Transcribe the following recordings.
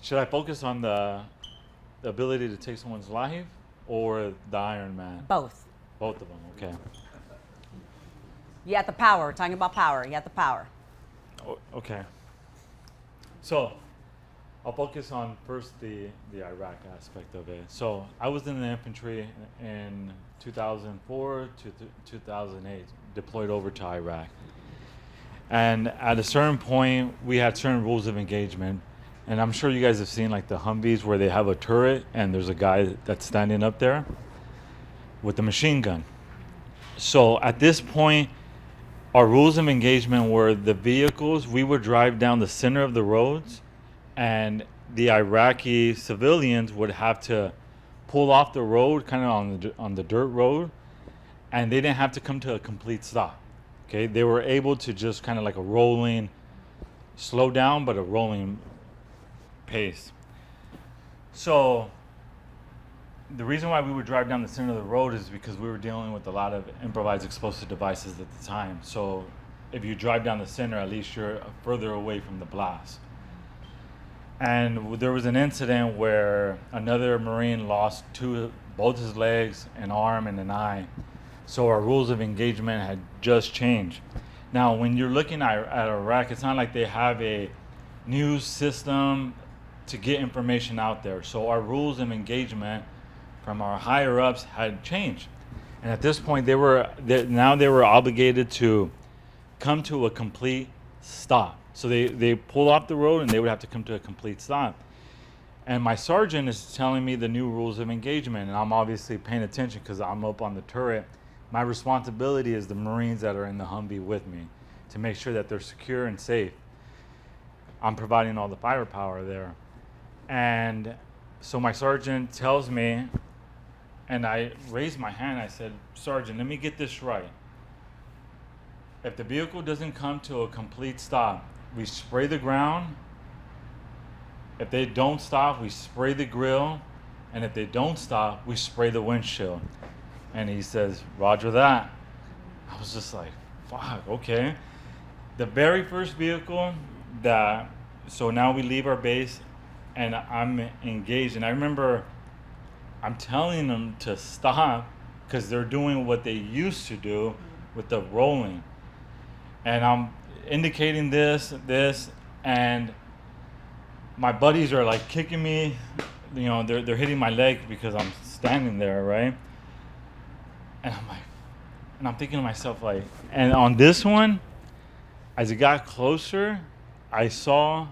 Should I focus on the ability to take someone's life or the Iron Man? Both. Both of them, okay. You got the power. We're talking about power. You got the power. Okay. So I'll focus on first the Iraq aspect of it. So I was in the infantry in 2004 to 2008, deployed over to Iraq. And at a certain point, we had certain rules of engagement. And I'm sure you guys have seen like the Humvees where they have a turret and there's a guy that's standing up there with the machine gun. So at this point, our rules of engagement were the vehicles, we would drive down the center of the roads, and the Iraqi civilians would have to pull off the road, kind of on the dirt road, and they didn't have to come to a complete stop. Okay, they were able to just kind of like a rolling, slow down, but a rolling pace. So the reason why we would drive down the center of the road is because we were dealing with a lot of improvised explosive devices at the time. So if you drive down the center, at least you're further away from the blast. And there was an incident where another Marine lost both his legs, an arm, and an eye. So our rules of engagement had just changed. Now, when you're looking at Iraq, it's not like they have a news system to get information out there. So our rules of engagement from our higher ups had changed. And at this point, they were obligated to come to a complete stop. So they pull off the road and they would have to come to a complete stop. And my sergeant is telling me the new rules of engagement, and I'm obviously paying attention because I'm up on the turret. My responsibility is the Marines that are in the Humvee with me to make sure that they're secure and safe. I'm providing all the firepower there. And so my sergeant tells me, and I raised my hand, I said, Sergeant, let me get this right. If the vehicle doesn't come to a complete stop, we spray the ground. If they don't stop, we spray the grill. And if they don't stop, we spray the windshield. And he says, Roger that. I was just like, fuck, okay. The very first vehicle so now we leave our base and I'm engaged. And I remember I'm telling them to stop because they're doing what they used to do with the rolling. And I'm indicating this, and my buddies are like kicking me. You know, they're hitting my leg because I'm standing there, right? And I'm like, and I'm thinking to myself like, and on this one, as it got closer, I saw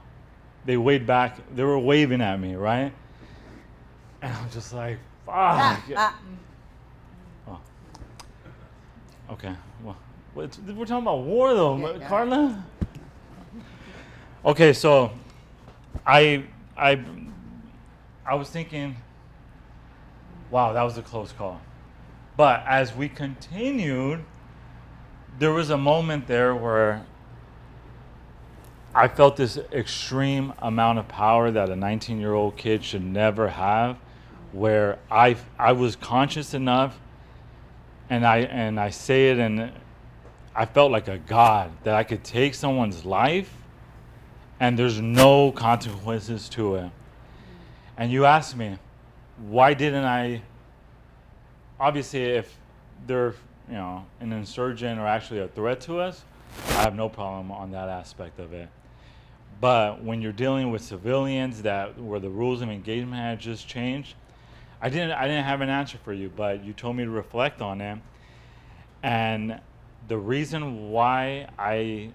they waved back. They were waving at me, right? And I'm just like, fuck. Oh. Okay. Well, we're talking about war though, yeah, Carla. Okay, so I was thinking, wow, that was a close call. But as we continued, there was a moment there where I felt this extreme amount of power that a 19-year-old kid should never have, where I was conscious enough, and I say it, and I felt like a god, that I could take someone's life and there's no consequences to it. And you ask me, why didn't I? Obviously, if they're, an insurgent or actually a threat to us, I have no problem on that aspect of it. But when you're dealing with civilians where the rules of engagement had just changed, I didn't have an answer for you, but you told me to reflect on it. And the reason why I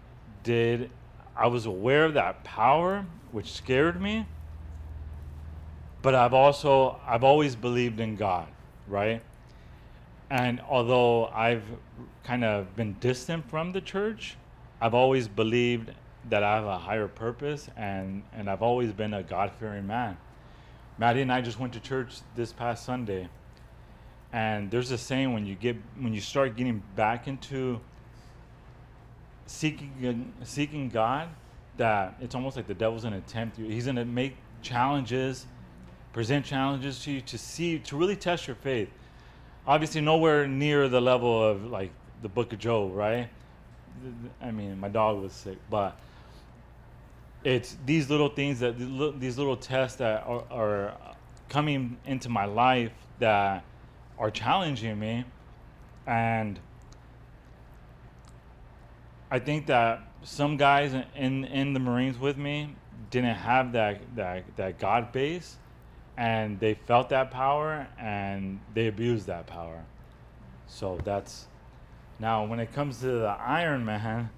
was aware of that power, which scared me, but I've always believed in God, right? And although I've kind of been distant from the church, I've always believed that I have a higher purpose, and I've always been a God-fearing man. Maddie and I just went to church this past Sunday, and there's a saying when you start getting back into seeking God, that it's almost like the devil's going to tempt you. He's going to make present challenges to you to really test your faith. Obviously, nowhere near the level of like the Book of Job, right? I mean, my dog was sick, but it's these little things that these little tests that are coming into my life that are challenging me, and I think that some guys in the Marines with me didn't have that God base, and they felt that power and they abused that power. So that's now when it comes to the Iron Man.